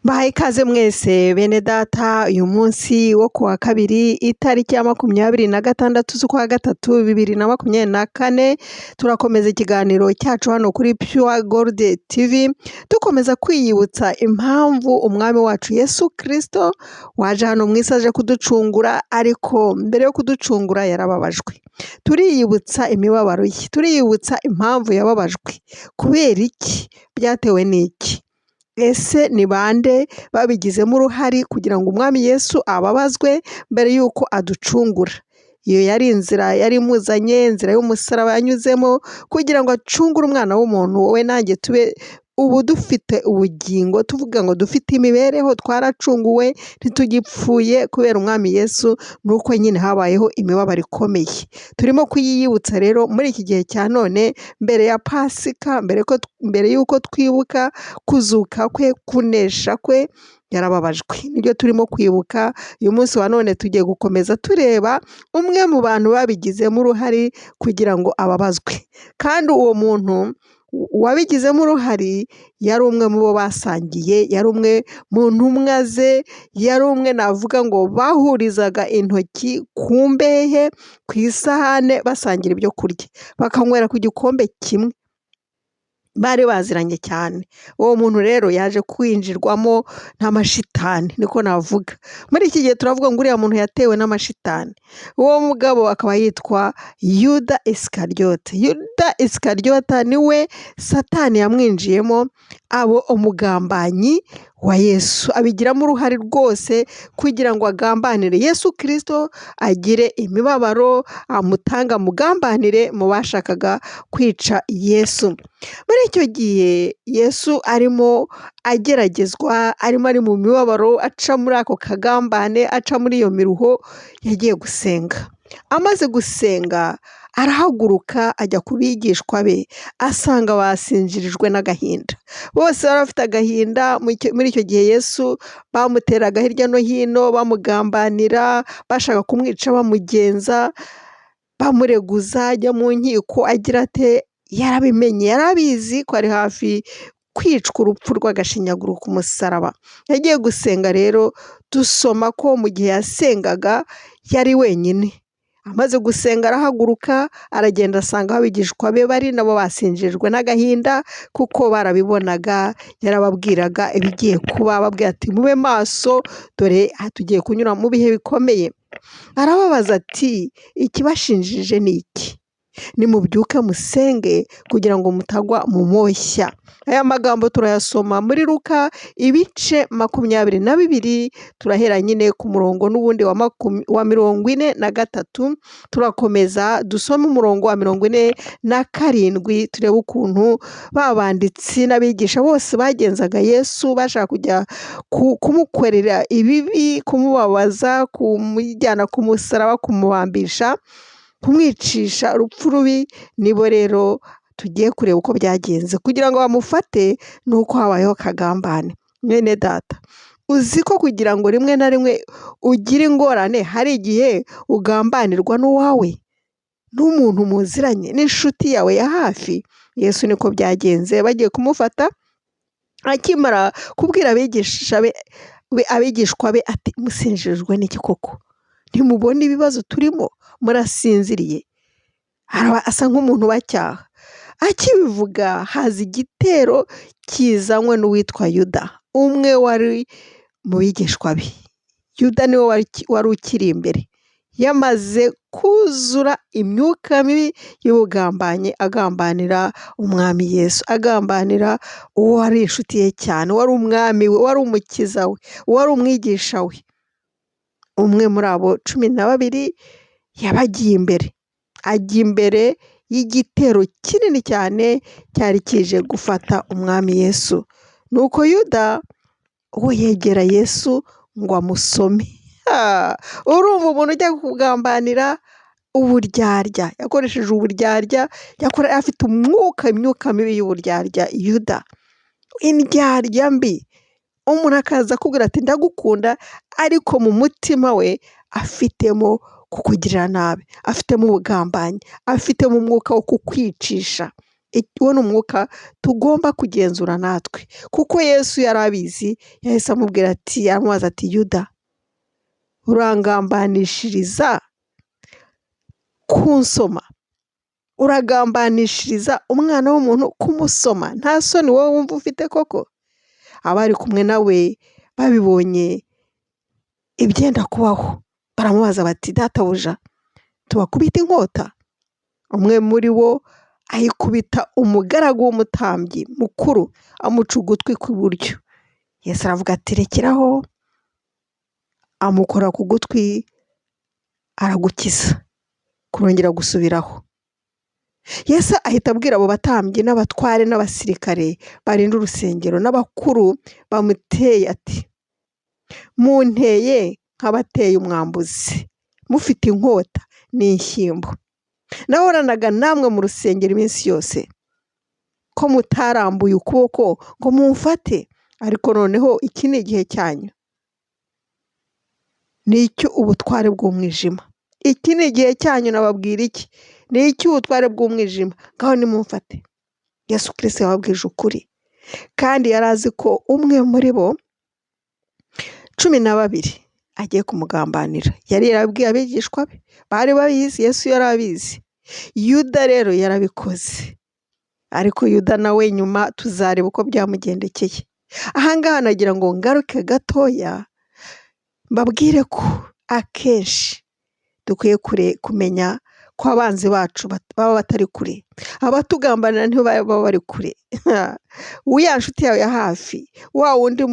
Bahaye ikaze mwese bene data uyu munsi wo kuwa kabiri itariki ya 26 z'ukwa gatatu 2024 turakomeza ikiganiro cyacu hano kuri Pure Gold TV dukomeza kwiyibutsa impamvu umwami wacu Yesu Kristo waje hano mu isi aje kuducungura, ariko mbere yo kuducungura yarababajwe. Turiyibutsa imibabaro ye, turiyibutsa impamvu yababajwe, kubera iki, byatewe n'iki. Ese ni bande babigizemo uruhare kugira ngo umwami Yesu ababazwe mbere y'uko aducungura? Iyo yari inzira yari imuzanye, inzira y'umusaraba yanyuzemo kugira ngo acungure umwana w'umuntu, wowe nanjye tube ubu dufite ubugingo, tuvuga ngo dufite imibereho, twaracunguwe ntitugipfuye kubera umwami Yesu. Nuko nyine habayeho imibabaro ikomeye, turimo kuyiyibutsa rero muri iki gihe cya none, mbere ya Pasika, mbere y'uko twibuka kuzuka kwe, kunesha kwe, yarababajwe. Nibyo turimo kwibuka uyu munsi wa none. Tugiye gukomeza tureba umwe mu bantu babigizemo uruhare kugira ngo ababazwe, kandi uwo muntu wabigizemo uruhare yari umwe mu bo basangiye, yari umwe mu ntumwa ze, yari umwe navuga ngo bahurizaga intoki ku mbehe, ku isahane, basangira ibyo kurya, bakanywera ku gikombe kimwe, bari baziranye cyane. Uwo muntu rero yaje kwinjirwamo n'amashitani, niko navuga. Muri iki gihe turavuga ngo uriya muntu yatewe n'amashitani. Uwo mugabo akaba yitwa Yuda Iskariote. Yuda Iskariote niwe Satani yamwinjiyemo, abo umugambanyi wa Yesu, abigiramo uruhare rwose kugira ngo agambanire Yesu Kristo, agire imibabaro, amutanga mugambanire mu bashakaga kwica Yesu. Muri icyo gihe Yesu arimo ageragezwa, ari mu mibabaro, aca muri ako kagambane, aca muri iyo miruho, yagiye gusenga. Amaze gusenga arahaguruka ajya ku bigishwa be, asanga basinjirijwe n'agahinda. Bose bari bafite agahinda. Muri icyo gihe Yesu bamuteraga hirya no hino, bamugambanira, bashaka kumwica, bamugenza, bamureguza, ajya mu nkiko agira ate, yarabimenye, yarabizi ko ari hafi kwicwa urupfu rw'agashinyaguro ku musaraba. Yagiye gusenga rero, dusoma ko mu gihe yasengaga yari wenyine. Amaze gusenga arahaguruka, aragenda asanga abigishwa be bari nabo basinjirijwe n'agahinda, kuko barabibonaga, yarababwiraga ibigiye kuba, ababwira ati mube maso, dore tugiye kunyura mu bihe bikomeye. Arababaza ati ikibashinjije ni iki? Nimubyuke musenge kugira ngo mutagwa mu moshya. Aya magambo turayasoma muri Luka ibice 22, turahera nyine ku murongo n'ubundi wa 43, turakomeza dusome umurongo wa 47, turebe ukuntu babanditsi n'abigisha bose bagenzaga Yesu, bashaka kujya kumukorera ibibi, kumubabaza, kumujyana ku musaraba, kumubambisha, kumwicisha urupfu rubi. Nibo rero tugiye kureba uko byagenze kugira ngo bamufate. Nuko habayeho kagambane. Mwene data, uzi ko kugira ngo rimwe na rimwe ugire ingorane, hari igihe ugambanirwa n'uwawe, n'umuntu muziranye, n'inshuti yawe ya hafi. Yesu niko byagenze. Bagiye kumufata, akimara kubwira abigishwa be ati musinjirijwe n'iki koko? Ntimubona ibibazo turimo? Murasinziriye? Asa nk'umuntu bacyaha. Akibivuga haza igitero kizanywe n'uwitwa Yuda, umwe wari mu bigishwa be. Yuda niwe wari ukiri imbere, yamaze kuzura imyuka mibi y'ubugambanyi, agambanira umwami Yesu, agambanira uwo wari inshuti ye cyane, wari umwami we, wari umukiza we, wari umwigisha we. Umwe muri abo 12 yabagiye imbere, ajya imbere y'igitero kinini cyane cyari kije gufata umwami Yesu. Nuko Yuda we yegera Yesu ngo amusome. Urumva umuntu ujya kugambanira uburyarya, yakoresheje uburyarya, afite imyuka mibi y'uburyarya. Yuda, indyarya mbi. Umuntu akaza akubwira ati ndagukunda, ariko mu mutima we afitemo kukugirira nabi, afitemo ubugambanyi, afitemo umwuka wo kukwicisha. uwo ni umwuka tugomba kugenzura natwe, kuko Yesu yari abizi. Yahise amubwira ati, aramubaza ati, Yuda, urangambanishiriza kunsoma? Uragambanishiriza umwana w'umuntu kumusoma? Nta soni wowe wumva ufite koko? Abari kumwe nawe babibonye ibyenda kubaho, baramubaza bati, databuja, tubakubita inkota? Umwe muri bo ayikubita umugaragu w'umutambyi mukuru, amuca ugutwi kw'iburyo. Yesu aravuga ati, rekeraho. Amukora ku gutwi, aragukiza, kurongera gusubiraho. Yesu ahita abwira abo batambyi n'abatware n'abasirikare barinda urusengero n'abakuru bamuteye ati, munteye nk'abateye umwambuzi, mufite inkota n'inshyimbo. Nahoranaga namwe mu rusengero iminsi yose, ko mutarambuye ukuboko ngo mumfate, ariko noneho iki ni igihe cyanyu. Ni icyo ubutware bw'umwijima. Iki ni igihe cyanyu, nababwira iki? Ni icyo ubutware bw'umwijima, ngaho nimumfate. Yesu Kristo yababwije ukuri, kandi yari azi ko umwe muri bo 12 agiye kumugambanira. Yari yarabwiye abigishwa be, bari babizi, Yesu yari abizi. Yuda rero yarabikoze, ariko Yuda nawe nyuma tuzareba uko byamugendekeye. Ahangaha nagira ngo ngaruke gatoya, mbabwire ko akenshi dukwiye kumenya ko abanzi bacu baba batari kure, abatugambanira niho baba bari kure. Ya nshuti yawe ya hafi, wa wundi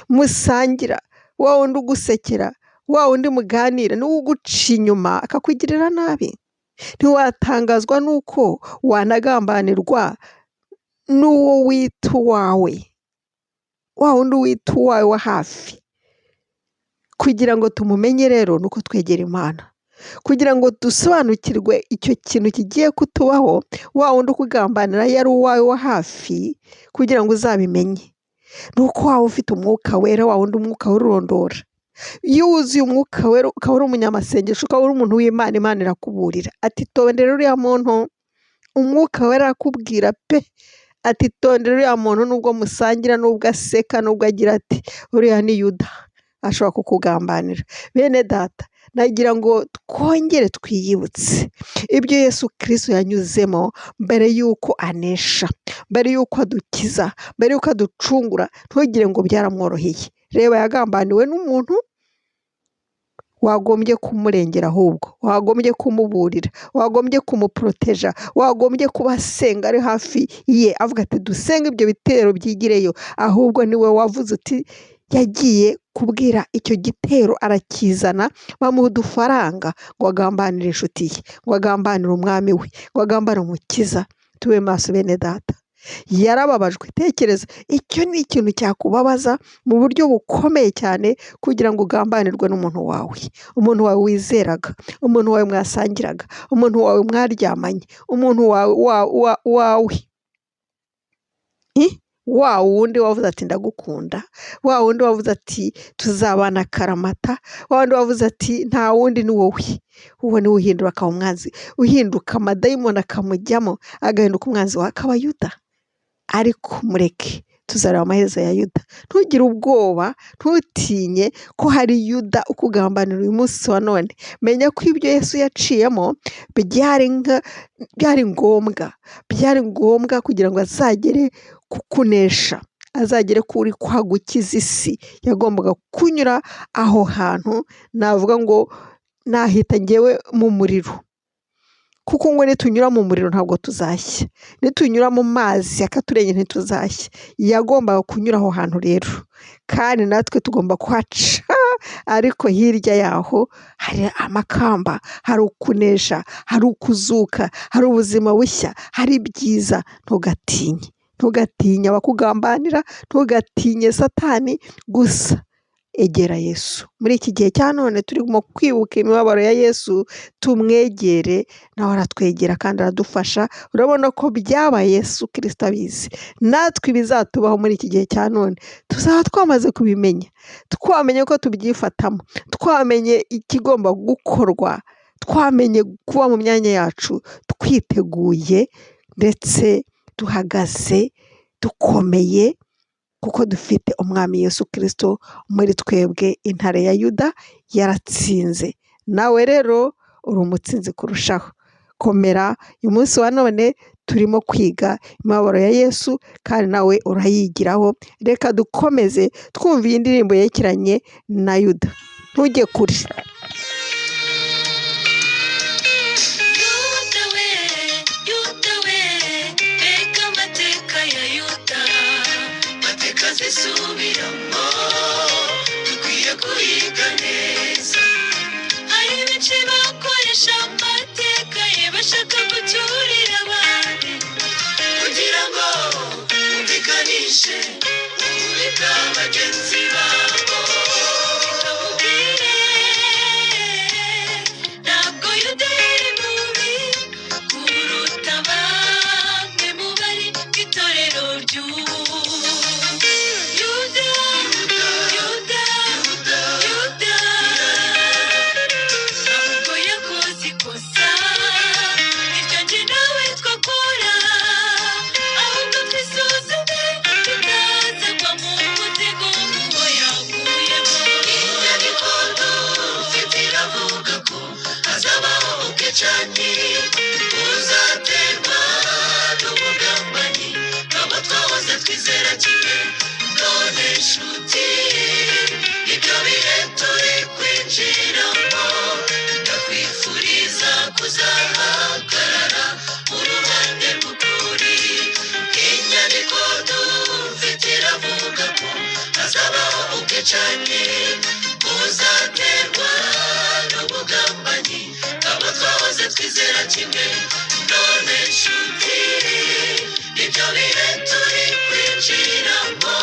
musangira, wa wundi ugusekera, wa wundi muganira, niwe uguca inyuma akakugirira nabi. Ntiwatangazwa nuko wanagambanirwa n'uwo wita uwawe, wa wundi wita uwawe wa hafi. Kugira ngo tumumenye rero nuko twegera Imana, kugira ngo dusobanukirwe icyo kintu kigiye kutubaho. Wa wundi ukugambanira yari uwawe wa hafi, kugira ngo uzabimenye nuko waba ufite umwuka wera, wa wundi umwuka urondora. Iyo wuzuye umwuka wera, ukaba uri umunyamasengesho, ukaba uri umuntu w'Imana, Imana irakuburira ati, tondera uriya muntu. Umwuka wera arakubwira pe, ati, tondera uriya muntu, nubwo musangira, nubwo aseka, nubwo agira ati, uriya ni Yuda, ashobora kukugambanira. Bene data, nagira ngo twongere twiyibutse ibyo Yesu Kristo yanyuzemo mbere y'uko anesha, mbere y'uko adukiza, mbere y'uko aducungura. Ntugire ngo byaramworoheye. Reba, yagambaniwe n'umuntu wagombye kumurengera, ahubwo wagombye kumuburira, wagombye kumuproteja, wagombye kuba asenga ari hafi ye, avuga ati, dusenga ibyo bitero byigireyo. Ahubwo niwe wavuze uti, yagiye kubwira icyo gitero, arakizana, bamuha udufaranga ngo agambanire inshuti ye, ngo agambanire umwami we, ngo agambanire umukiza. Tube maso bene data. Yarababajwe. Tekereza, icyo ni ikintu cyakubabaza mu buryo bukomeye cyane, kugira ngo ugambanirwe n'umuntu wawe, umuntu wawe wizeraga, umuntu wawe mwasangiraga, umuntu wawe mwaryamanye, umuntu wawe wa wundi wavuze ati, ndagukunda, wa wundi wavuze ati, tuzabana karamata, wa wundi wavuze ati, nta wundi ni wowe. Uwo niwe uhindura akaba umwanzi, uhinduka amadayimoni akamujyamo, agahinduka umwanzi wawe, akaba Yuda. Ariko mureke, tuzareba amaherezo ya Yuda. Ntugire ubwoba, ntutinye ko hari Yuda ukugambanira uyu munsi wa none. Menya ko ibyo Yesu yaciyemo byari ngombwa kugira ngo azagere kukunesha, azagere kuri kwagukiza isi. Yagombaga kunyura aho hantu, navuga ngo nahita ngewe mu muriro, kuko ngo nitunyura mu muriro ntabwo tuzashya, nitunyura mu mazi akaturenge ntituzashya. Yagombaga kunyura aho hantu rero, kandi natwe tugomba kuhaca. Ariko hirya yaho hari amakamba, hari ukunesha, hari ukuzuka, hari ubuzima bushya, hari ibyiza. Ntugatinye abakugambanira, ntugatinye Satani, gusa egera Yesu. Muri iki gihe cya none turimo kwibuka imibabaro ya Yesu, tumwegere, nawe aratwegera kandi aradufasha. Urabona ko byabaye Yesu Kristo abizi. Natwe ibizatubaho muri iki gihe cya none tuzaba twamaze kubimenya, twamenye ko tubyifatamo, twamenye ikigomba gukorwa, twamenye kuba mu myanya yacu twiteguye, ndetse duhagaze dukomeye kuko dufite umwami Yesu Kristo muri twebwe. Intare ya Yuda yaratsinze, nawe rero uri umutsinzi kurushaho. Komera, uyu munsi wa none turimo kwiga imibabaro ya Yesu kandi nawe urayigiraho. Reka dukomeze twumva iyi ndirimbo yerekeranye na Yuda, ntujye kure. Zisubiramo dukwiye kuyiga neza. Hari benshi bakoresha amateka ye bashaka gucyurira abandi kugira ngo bumvikanishe ububi bwa bagenzi babo. Kamubwire ntabwo Yuda yari mubi kuruta bamwe mu bari mu itorero ry'ubu. Uzaterwa n'ubugambanyi nk'abo twahoze twizera kimwe. None nshuti, ibyo bihe turi kwinjiramo, ndakwifuriza kuzahagarara mu ruhande rw'ukuri. Inyandiko dufite iravuga ko hazabaho ubwicanyi. Uzaterwa n'ubugambanyi nk'abo twahoze twizera kimwe. None nshuti, ibyo bihe turi kwinjiramo,